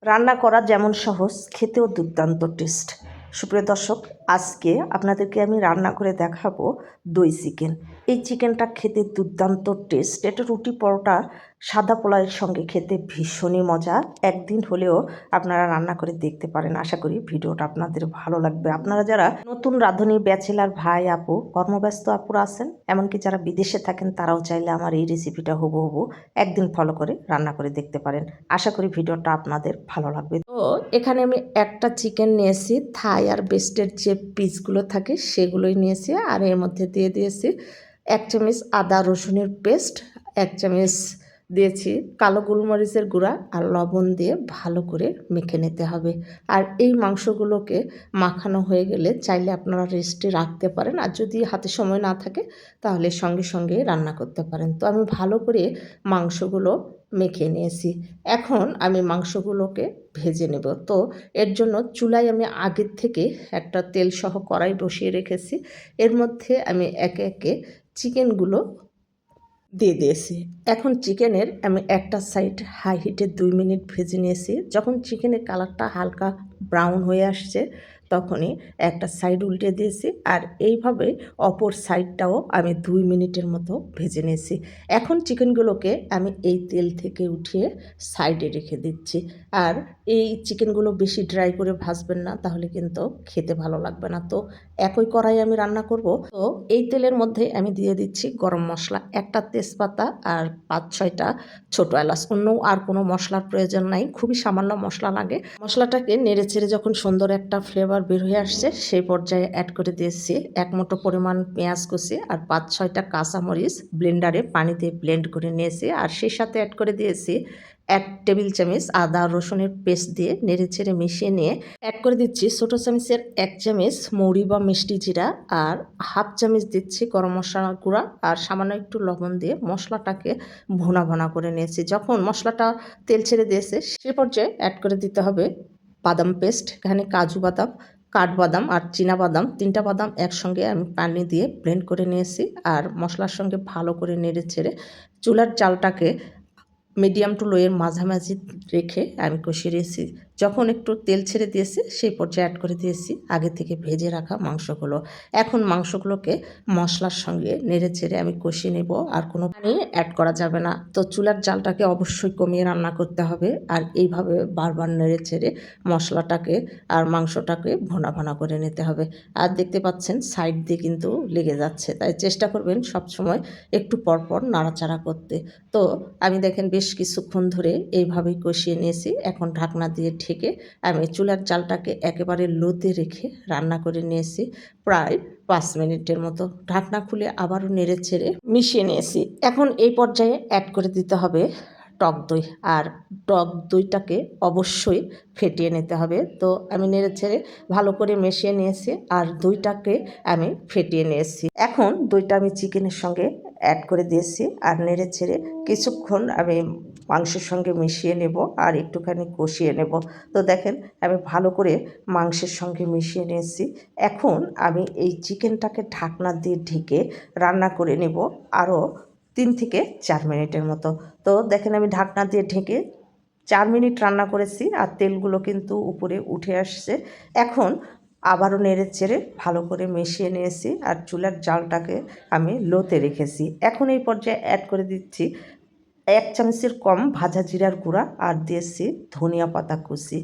রান্না করা যেমন সহজ, খেতেও দুর্দান্ত টেস্ট। সুপ্রিয় দর্শক, আজকে আপনাদেরকে আমি রান্না করে দেখাবো দই চিকেন। এই চিকেনটা খেতে দুর্দান্ত টেস্ট। এটা রুটি, পরোটা, সাদা পোলাওয়ের সঙ্গে খেতে ভীষণই মজা। একদিন হলেও আপনারা রান্না করে দেখতে পারেন। আশা করি ভিডিওটা আপনাদের ভালো লাগবে। আপনারা যারা নতুন রাঁধুনি, ব্যাচেলার ভাই, আপু, কর্মব্যস্ত আপুরা আছেন, এমনকি যারা বিদেশে থাকেন, তারাও চাইলে আমার এই রেসিপিটা হুবহু একদিন ফলো করে রান্না করে দেখতে পারেন। আশা করি ভিডিওটা আপনাদের ভালো লাগবে। তো এখানে আমি একটা চিকেন নিয়েছি, থাই আর বেস্টের যে পিসগুলো থাকে সেগুলোই নিয়েছি, আর এর মধ্যে দিয়ে দিয়েছি 1 চামচ আদা রসুনের পেস্ট, 1 চামচ দিয়েছি কালো গোলমরিচের গুঁড়া, আর লবণ দিয়ে ভালো করে মেখে নিতে হবে। আর এই মাংসগুলোকে মাখানো হয়ে গেলে চাইলে আপনারা রেস্টে রাখতে পারেন, আর যদি হাতে সময় না থাকে তাহলে সঙ্গে সঙ্গে রান্না করতে পারেন। তো আমি ভালো করে মাংসগুলো মেখে নিয়েছি। এখন আমি মাংসগুলোকে ভেজে নেব। তো এর জন্য চুলায় আমি আগের থেকে একটা তেলসহ কড়াই বসিয়ে রেখেছি। এর মধ্যে আমি একে একে চিকেনগুলো দিয়ে দিয়েছি। এখন চিকেনের আমি একটা সাইড হাই হিটে 2 মিনিট ভেজে নিয়েছি। যখন চিকেনের কালারটা হালকা ব্রাউন হয়ে আসছে তখনই একটা সাইড উল্টে দিয়েছি, আর এইভাবে অপর সাইডটাও আমি 2 মিনিটের মতো ভেজে নিয়েছি। এখন চিকেনগুলোকে আমি এই তেল থেকে উঠিয়ে সাইডে রেখে দিচ্ছি। আর এই চিকেনগুলো বেশি ড্রাই করে ভাজবেন না, তাহলে কিন্তু খেতে ভালো লাগবে না। তো একই কড়াই আমি রান্না করব। তো এই তেলের মধ্যে আমি দিয়ে দিচ্ছি গরম মশলা, একটা তেজপাতা, আর 5-6টা ছোটো এলাচ। অন্য আর কোনো মশলার প্রয়োজন নাই, খুবই সামান্য মশলা লাগে। মশলাটাকে নেড়ে চেড়ে যখন সুন্দর একটা ফ্লেভার বের হয়ে আসছে, সেই পর্যায়ে অ্যাড করে দিয়েছি 1 মুঠো পরিমাণ পেঁয়াজ কুচি আর 5-6টা কাঁচামরিচ ব্লেন্ডারে পানি দিয়ে ব্লেন্ড করে নিয়েছি। আর সেই সাথে অ্যাড করে দিয়েছি 1 টেবিল চামচ আদা রসুনের পেস্ট দিয়ে নেড়ে চেড়ে মিশিয়ে নিয়ে অ্যাড করে দিচ্ছি ছোটো চামচের 1 চামচ মৌরি বা মিষ্টি জিরা, আর হাফ চামচ দিচ্ছি গরম মশলার গুঁড়া, আর সামান্য একটু লবণ দিয়ে মশলাটাকে ভুনা ভুনা করে নিয়েছি। যখন মশলাটা তেল ছেড়ে দিয়েছে সে পর্যায়ে অ্যাড করে দিতে হবে বাদাম পেস্ট। এখানে কাজু বাদাম, কাঠবাদাম আর চীনা বাদাম, 3টা বাদাম একসঙ্গে আমি পানি দিয়ে ব্লেন্ড করে নিয়েছি। আর মশলার সঙ্গে ভালো করে নেড়ে ছেড়ে চুলার জালটাকে মিডিয়াম টু লোয়ের মাঝামাঝি রেখে আমি কষিয়ে দিয়েছি। যখন একটু তেল ছেড়ে দিয়েছি সেই পর্যায়ে অ্যাড করে দিয়েছি আগে থেকে ভেজে রাখা মাংসগুলো। এখন মাংসগুলোকে মশলার সঙ্গে নেড়ে ছেড়ে আমি কষিয়ে নেব, আর কোনো পানি অ্যাড করা যাবে না। তো চুলার জালটাকে অবশ্যই কমিয়ে রান্না করতে হবে, আর এইভাবে বারবার নেড়ে ছেড়ে মশলাটাকে আর মাংসটাকে ভোনা ভোনা করে নিতে হবে। আর দেখতে পাচ্ছেন সাইড দিয়ে কিন্তু লেগে যাচ্ছে, তাই চেষ্টা করবেন সবসময় একটু পরপর নাড়াচাড়া করতে। তো আমি দেখেন বেশ কিছুক্ষণ ধরে এইভাবেই কষিয়ে নিয়েছি। এখন ঢাকনা দিয়ে ঢেকে আমি চুলার জালটাকে একেবারে লোতে রেখে রান্না করে নিয়েছি প্রায় 5 মিনিটের মতো। ঢাকনা খুলে আবারও নেড়ে ছেড়ে মিশিয়ে নিয়েছি। এখন এই পর্যায়ে অ্যাড করে দিতে হবে টক দই, আর টক দইটাকে অবশ্যই ফেটিয়ে নিতে হবে। তো আমি নেড়ে ছেড়ে ভালো করে মিশিয়ে নিয়েছি, আর দইটাকে আমি ফেটিয়ে নিয়েছি। এখন দইটা আমি চিকেনের সঙ্গে অ্যাড করে দিয়েছি, আর নেড়ে ছেড়ে কিছুক্ষণ আমি মাংসের সঙ্গে মিশিয়ে নেব আর একটুখানি কষিয়ে নেব। তো দেখেন আমি ভালো করে মাংসের সঙ্গে মিশিয়ে নিয়েছি। এখন আমি এই চিকেনটাকে ঢাকনা দিয়ে ঢেকে রান্না করে নেব আরও 3 থেকে 4 মিনিটের মতো। তো দেখেন আমি ঢাকনা দিয়ে ঢেকে 4 মিনিট রান্না করেছি, আর তেলগুলো কিন্তু উপরে উঠে আসছে। এখন আবারও নেড়ে চেড়ে ভালো করে মিশিয়ে নিয়েছি, আর চুলার জালটাকে আমি লোতে রেখেছি। এখন এই পর্যায়ে অ্যাড করে দিচ্ছি 1 চামচের কম ভাজা জিরার গুঁড়া, আর দিয়েছি ধনিয়া পাতা কুচি।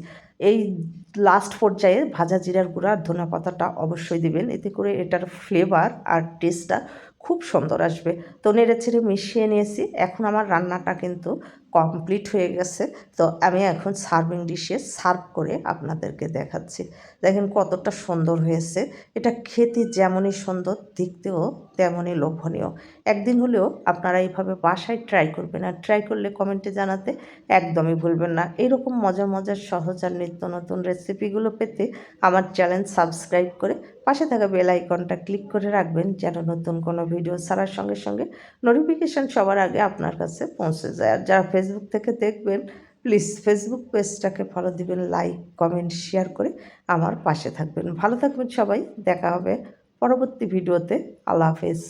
এই লাস্ট পর্যায়ে ভাজা জিরার গুঁড়া আর ধনিয়া পাতাটা অবশ্যই দিবেন, এতে করে এটার ফ্লেভার আর টেস্টটা খুব সুন্দর আসবে। তো নেড়ে ছেড়ে মিশিয়ে নিয়েছি। এখন আমার রান্নাটা কিন্তু কমপ্লিট হয়ে গেছে। তো আমি এখন সার্ভিং ডিশে সার্ভ করে আপনাদেরকে দেখাচ্ছি। দেখেন কতটা সুন্দর হয়েছে। এটা খেতে যেমনই সুন্দর, দেখতেও তেমনই লোভনীয়। একদিন হলেও আপনারা এইভাবে বাসায় ট্রাই করবেন, আর ট্রাই করলে কমেন্টে জানাতে একদমই ভুলবেন না। এইরকম মজার মজার সহজ আর নিত্য নতুন রেসিপিগুলো পেতে আমার চ্যানেল সাবস্ক্রাইব করে পাশে থাকা বেল আইকনটা ক্লিক করে রাখবেন, যেন নতুন কোনো ভিডিও ছাড়ার সঙ্গে সঙ্গে নোটিফিকেশান সবার আগে আপনার কাছে পৌঁছে যায়। আর যারা ফেসবুক থেকে দেখবেন, প্লিজ ফেসবুক পেজটাকে ফলো দিবেন, লাইক কমেন্ট শেয়ার করে আমার পাশে থাকবেন। ভালো থাকবেন সবাই, দেখা হবে পরবর্তী ভিডিওতে। আল্লাহ হাফেজ।